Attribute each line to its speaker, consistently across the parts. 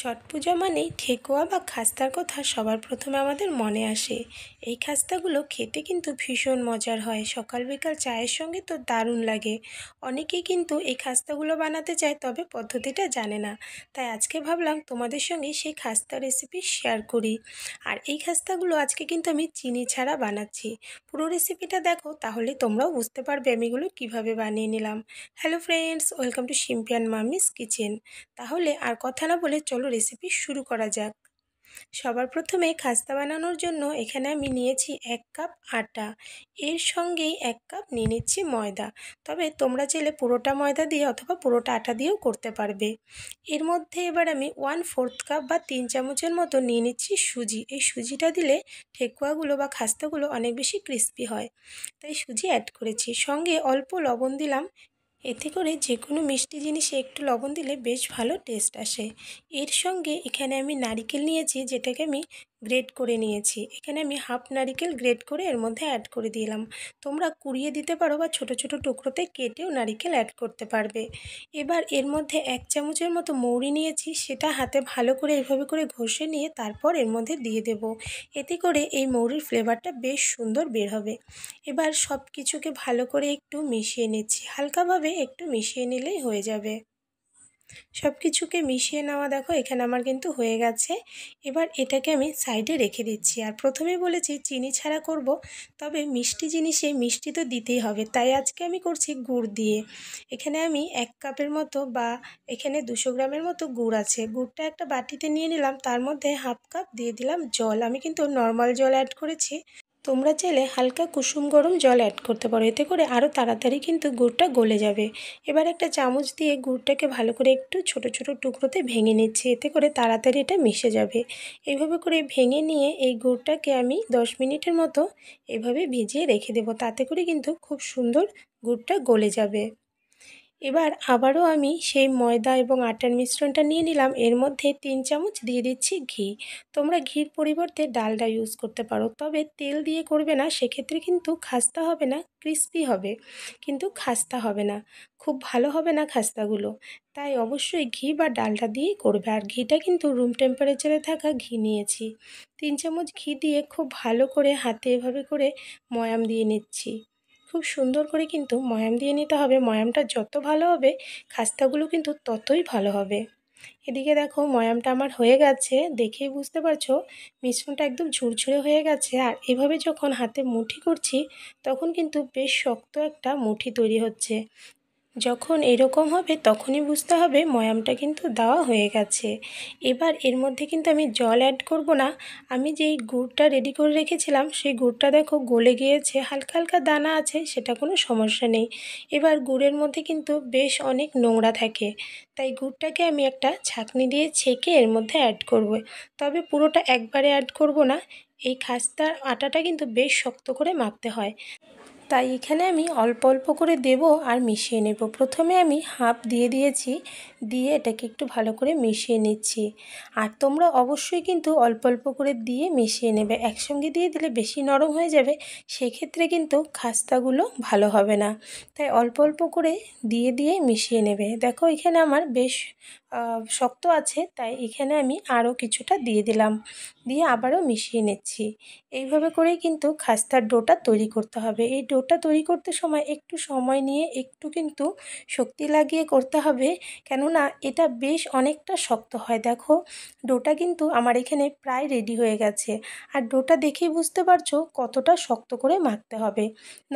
Speaker 1: ছট পূজা মানেই ঠেকুয়া বা খাস্তার কথা সবার প্রথমে আমাদের মনে আসে। এই খাস্তাগুলো খেতে কিন্তু ভীষণ মজার হয়, সকাল বিকাল চায়ের সঙ্গে তো দারুণ লাগে। অনেকেই কিন্তু এই খাস্তাগুলো বানাতে চায়, তবে পদ্ধতিটা জানে না। তাই আজকে ভাবলাম তোমাদের সঙ্গে সেই খাস্তা রেসিপি শেয়ার করি। আর এই খাস্তাগুলো আজকে কিন্তু আমি চিনি ছাড়া বানাচ্ছি। পুরো রেসিপিটা দেখো, তাহলে তোমরাও বুঝতে পারবে আমি এগুলো কীভাবে বানিয়ে নিলাম। Hello friends, welcome to Shimpi and mummy's kitchen. তাহলে আর কথা না বলে চলো রেসিপি শুরু করা যাক। সবার প্রথমে খাস্তা বানানোর জন্য এখানে আমি নিয়েছি 1 কাপ আটা, এর সঙ্গেই 1 কাপ নিয়ে নিচ্ছি ময়দা। তবে তোমরা চাইলে পুরোটা ময়দা দিয়ে অথবা পুরোটা আটা দিয়েও করতে পারবে। এর মধ্যে এবার আমি 1/4 কাপ বা 3 চামচের মতো নিয়ে নিচ্ছি সুজি। এই সুজিটা দিলে ঠেকুয়াগুলো বা খাস্তাগুলো অনেক বেশি ক্রিস্পি হয়, তাই সুজি অ্যাড করেছি। সঙ্গে অল্প লবণ দিলাম, এতে করে যে কোনো মিষ্টি জিনিসে একটু লবণ দিলে বেশ ভালো টেস্ট আসে। এর সঙ্গে এখানে আমি নারকেল নিয়েছি, যেটাকে আমি গ্রেট করে নিয়েছি। এখানে আমি হাফ নারকেল গ্রেট করে এর মধ্যে অ্যাড করে দিলাম। তোমরা কুড়িয়ে দিতে পারো বা ছোট ছোট টুকরোতে কেটেও নারকেল অ্যাড করতে পারবে। এবার এর মধ্যে 1 চামচের মতো মৌরি নিয়েছি, সেটা হাতে ভালো করে এভাবে করে ঘষে নিয়ে তারপর এর মধ্যে দিয়ে দেব। এতে করে এই মৌরির ফ্লেভারটা বেশ সুন্দর বের হবে। এবার সব কিছুকে ভালো করে একটু মিশিয়ে নিচ্ছি, হালকাভাবে একটু মিশিয়ে নিলেই হয়ে যাবে। সব কিছুকে মিশিয়ে নেওয়া দেখো এখানে আমার কিন্তু হয়ে গেছে। এবার এটাকে আমি সাইডে রেখে দিচ্ছি। আর প্রথমেই বলেছি চিনি ছাড়া করব, তবে মিষ্টি জিনিসে মিষ্টি তো দিতেই হবে, তাই আজকে আমি করছি গুড় দিয়ে। এখানে আমি 1 কাপের মতো বা এখানে 200 গ্রামের মতো গুড় আছে। গুড়টা একটা বাটিতে নিয়ে নিলাম, তার মধ্যে হাফ কাপ দিয়ে দিলাম জল। আমি কিন্তু নর্মাল জল অ্যাড করেছি, তোমরা চাইলে হালকা কুসুম গরম জল অ্যাড করতে পারো, এতে করে আরও তাড়াতাড়ি কিন্তু গুড়টা গলে যাবে। এবার একটা চামচ দিয়ে গুড়টাকে ভালো করে একটু ছোট ছোট টুকরোতে ভেঙে নিচ্ছি, এতে করে তাড়াতাড়ি এটা মিশে যাবে। এইভাবে করে ভেঙে নিয়ে এই গুড়টাকে আমি 10 মিনিটের মতো এভাবে ভিজিয়ে রেখে দেবো, তাতে করে কিন্তু খুব সুন্দর গুড়টা গলে যাবে। এবার আবারও আমি সেই ময়দা এবং আটার মিশ্রণটা নিয়ে নিলাম, এর মধ্যে 3 চামচ দিয়ে দিচ্ছি ঘি। তোমরা ঘির পরিবর্তে ডালডা ইউজ করতে পারো, তবে তেল দিয়ে করবে না, সেক্ষেত্রে কিন্তু খাস্তা হবে না, ক্রিস্পি হবে কিন্তু খাস্তা হবে না, খুব ভালো হবে না খাস্তাগুলো। তাই অবশ্যই ঘি বা ডালডা দিয়েই করবে। আর ঘিটা কিন্তু রুম টেম্পারেচারে থাকা ঘি নিয়েছি। 3 চামচ ঘি দিয়ে খুব ভালো করে হাতে এভাবে করে ময়াম দিয়ে নিচ্ছি। খুব সুন্দর করে কিন্তু ময়াম দিয়ে নিতে হবে, ময়ামটা যত ভালো হবে খাস্তাগুলো কিন্তু ততই ভালো হবে। এদিকে দেখো ময়ামটা আমার হয়ে গেছে, দেখেই বুঝতে পারছো মিশ্রণটা একদম ঝুরঝুরে হয়ে গেছে। আর এভাবে যখন হাতে মুঠি করছি তখন কিন্তু বেশ শক্ত একটা মুঠি তৈরি হচ্ছে। যখন এরকম হবে তখনই বুঝতে হবে ময়ামটা কিন্তু দেওয়া হয়ে গেছে। এবার এর মধ্যে কিন্তু আমি জল অ্যাড করব না। আমি যেই গুড়টা রেডি করে রেখেছিলাম সেই গুড়টা দেখো গলে গিয়েছে, হালকা হালকা দানা আছে, সেটা কোনো সমস্যা নেই। এবার গুড়ের মধ্যে কিন্তু বেশ অনেক নোংরা থাকে, তাই গুড়টাকে আমি একটা ছাঁকনি দিয়ে ছেঁকে এর মধ্যে অ্যাড করব। তবে পুরোটা একবারে অ্যাড করব না, এই খাস্তার আটাটা কিন্তু বেশ শক্ত করে মাখতে হয়, তাই এখানে আমি অল্প অল্প করে দেব আর মিশিয়ে নেব। প্রথমে আমি হাফ দিয়ে দিয়েছি, দিয়ে এটাকে একটু ভালো করে মিশিয়ে নিচ্ছি। আর তোমরা অবশ্যই কিন্তু অল্প অল্প করে দিয়ে মিশিয়ে নেবে, একসঙ্গে দিয়ে দিলে বেশি নরম হয়ে যাবে, সেক্ষেত্রে কিন্তু খাস্তাগুলো ভালো হবে না। তাই অল্প অল্প করে দিয়ে দিয়ে মিশিয়ে নেবে। দেখো এখানে আমার বেশ শক্ত আছে, তাই এখানে আমি আরও কিছুটা দিয়ে দিলাম, দিয়ে আবারও মিশিয়ে নিচ্ছি। এইভাবে করেই কিন্তু খাস্তার ডোটা তৈরি করতে হবে। এই ডোটা তৈরি করতে সময় একটু সময় নিয়ে একটু কিন্তু শক্তি লাগিয়ে করতে হবে, কেননা এটা বেশ অনেকটা শক্ত হয়। দেখো ডোটা কিন্তু আমার এখানে প্রায় রেডি হয়ে গেছে। আর ডোটা দেখেই বুঝতে পারছো কতটা শক্ত করে মাখতে হবে।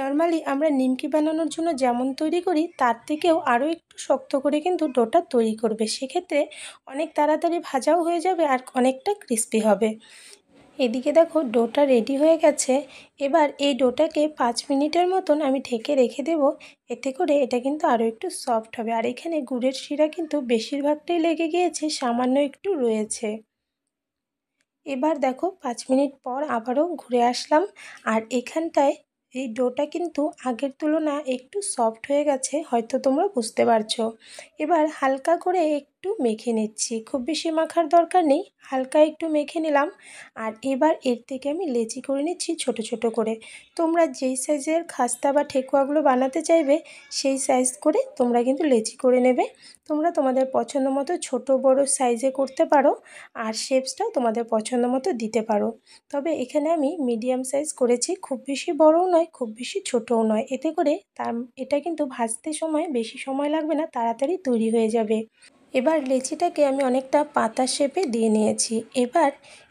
Speaker 1: নর্মালি আমরা নিমকি বানানোর জন্য যেমন তৈরি করি তার থেকেও আরও একটু শক্ত করে কিন্তু ডোটা তৈরি করবে, সেক্ষেত্রে অনেক তাড়াতাড়ি ভাজাও হয়ে যাবে আর অনেকটা ক্রিস্পি হবে। এদিকে দেখো ডোটা রেডি হয়ে গেছে। এবার এই ডোটাকে 5 মিনিটের মতন আমি ঢেকে রেখে দেব, এতে করে এটা কিন্তু আরও একটু সফট হবে। আর এখানে গুড়ের শিরা কিন্তু বেশিরভাগটাই লেগে গিয়েছে, সামান্য একটু রয়েছে। এবার দেখো 5 মিনিট পর আবারও ঘুরে আসলাম, আর এখানটায় এই ডোটা কিন্তু আগের তুলনায় একটু সফট হয়ে গেছে, হয়তো তোমরা বুঝতে পারছো। এবার হালকা করে একটু মেখে নিচ্ছি, খুব বেশি মাখার দরকার নেই, হালকা একটু মেখে নিলাম। আর এবার এর থেকে আমি লেচি করে নিচ্ছি ছোট ছোট করে। তোমরা যেই সাইজের খাস্তা বা ঠেকুয়াগুলো বানাতে চাইবে সেই সাইজ করে তোমরা কিন্তু লেচি করে নেবে। তোমরা তোমাদের পছন্দ মতো ছোটো বড়ো সাইজে করতে পারো, আর শেপসটাও তোমাদের পছন্দ মতো দিতে পারো। তবে এখানে আমি মিডিয়াম সাইজ করেছি, খুব বেশি বড়ও নয় খুব বেশি ছোটও নয়। এতে করে এটা কিন্তু ভাজতে সময় বেশি সময় লাগবে না, তাড়াতাড়ি তৈরি হয়ে যাবে। এবার লেচিটাকে আমি অনেকটা পাতা শেপে দিয়ে নিয়েছি। এবার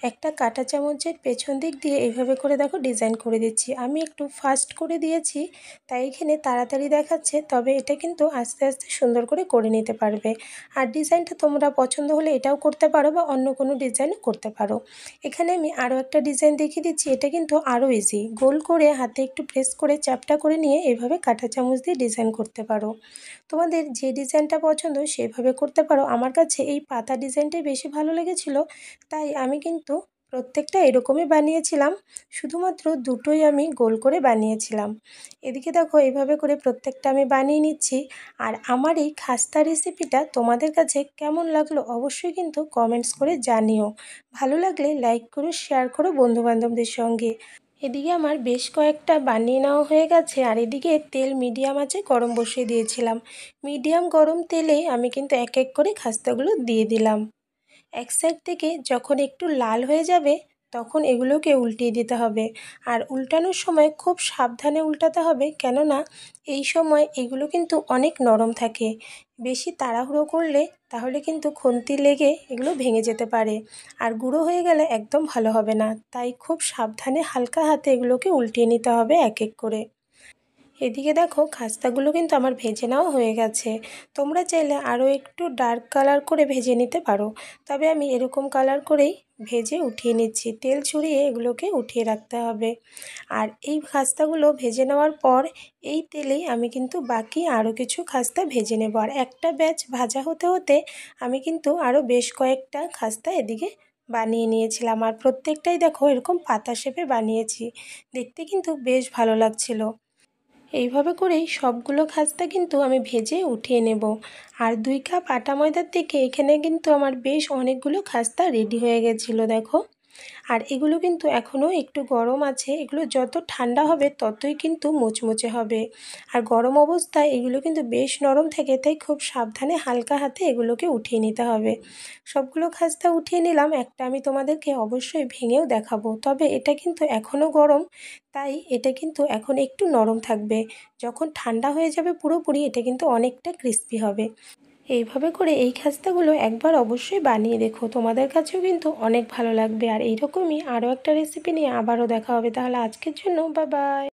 Speaker 1: একটা কাঁটা চামচের পেছন দিক দিয়ে এইভাবে করে দেখো ডিজাইন করে দিচ্ছি। আমি একটু ফাস্ট করে দিয়েছি তাই এখানে তাড়াতাড়ি দেখাচ্ছে, তবে এটা কিন্তু আস্তে আস্তে সুন্দর করে নিতে পারবে। আর ডিজাইনটা তোমরা পছন্দ হলে এটাও করতে পারো বা অন্য কোনো ডিজাইনও করতে পারো। এখানে আমি আরও একটা ডিজাইন দেখিয়ে দিচ্ছি, এটা কিন্তু আরও ইজি। গোল করে হাতে একটু প্রেস করে চ্যাপটা করে নিয়ে এইভাবে কাঁটা চামচ দিয়ে ডিজাইন করতে পারো। তোমাদের যে ডিজাইনটা পছন্দ সেভাবে করতে পারো। আমার কাছে এই পাতা ডিজাইনটাই বেশি ভালো লেগেছিল, তাই আমি কিন্তু প্রত্যেকটা এরকমই বানিয়েছিলাম, শুধুমাত্র দুটোই আমি গোল করে বানিয়েছিলাম। এদিকে দেখো এইভাবে করে প্রত্যেকটা আমি বানিয়ে নিচ্ছি। আর আমার এই খাস্তা রেসিপিটা তোমাদের কাছে কেমন লাগলো অবশ্যই কিন্তু কমেন্টস করে জানিও। ভালো লাগলে লাইক করো, শেয়ার করো বন্ধুবান্ধবদের সঙ্গে। এদিকে আমার বেশ কয়েকটা বানিয়ে নেওয়া হয়ে গেছে, আর এদিকে তেল মিডিয়াম আঁচে গরম বসিয়ে দিয়েছিলাম। মিডিয়াম গরম তেলে আমি কিন্তু এক এক করে খাস্তাগুলো দিয়ে দিলাম। এক সাইড থেকে যখন একটু লাল হয়ে যাবে তখন এগুলোকে উল্টিয়ে দিতে হবে। আর উল্টানোর সময় খুব সাবধানে উল্টাতে হবে, কেননা এই সময় এগুলো কিন্তু অনেক নরম থাকে। বেশি তাড়াহুড়ো করলে তাহলে কিন্তু খুন্তি লেগে এগুলো ভেঙে যেতে পারে, আর গুঁড়ো হয়ে গেলে একদম ভালো হবে না। তাই খুব সাবধানে হালকা হাতে এগুলোকে উল্টিয়ে নিতে হবে এক এক করে। এদিকে দেখো খাস্তাগুলো কিন্তু আমার ভেজে নেওয়া হয়ে গেছে। তোমরা চাইলে আরও একটু ডার্ক কালার করে ভেজে নিতে পারো, তবে আমি এরকম কালার করেই ভেজে উঠিয়ে নিচ্ছি। তেল ছড়িয়ে এগুলোকে উঠিয়ে রাখতে হবে। আর এই খাস্তাগুলো ভেজে নেওয়ার পর এই তেলেই আমি কিন্তু বাকি আরও কিছু খাস্তা ভেজে নেব। আর একটা ব্যাচ ভাজা হতে হতে আমি কিন্তু আরও বেশ কয়েকটা খাস্তা এদিকে বানিয়ে নিয়েছিলাম। আর প্রত্যেকটাই দেখো এরকম পাতা শেপে বানিয়েছি, দেখতে কিন্তু বেশ ভালো লাগছিল। এইভাবে করেই সবগুলো খাস্তা কিন্তু আমি ভেজে উঠিয়ে নেব। আর 2 কাপ আটা ময়দার থেকে এখানে কিন্তু আমার বেশ অনেকগুলো খাস্তা রেডি হয়ে গেছিলো দেখো। আর এগুলো কিন্তু এখনও একটু গরম আছে, এগুলো যত ঠান্ডা হবে ততই কিন্তু মুচমুচে হবে। আর গরম অবস্থায় এগুলো কিন্তু বেশ নরম থাকে, তাই খুব সাবধানে হালকা হাতে এগুলোকে উঠিয়ে নিতে হবে। সবগুলো খাস্তা উঠিয়ে নিলাম। একটা আমি তোমাদেরকে অবশ্যই ভেঙেও দেখাবো, তবে এটা কিন্তু এখনও গরম, তাই এটা কিন্তু এখন একটু নরম থাকবে। যখন ঠান্ডা হয়ে যাবে পুরোপুরি এটা কিন্তু অনেকটা ক্রিস্পি হবে। এইভাবে করে এই খাস্তাগুলো একবার অবশ্যই বানিয়ে দেখো, তোমাদের কাছেও কিন্তু অনেক ভালো লাগবে। আর এইরকমই আরও একটা রেসিপি নিয়ে আবারও দেখা হবে। তাহলে আজকের জন্য বাই বাই।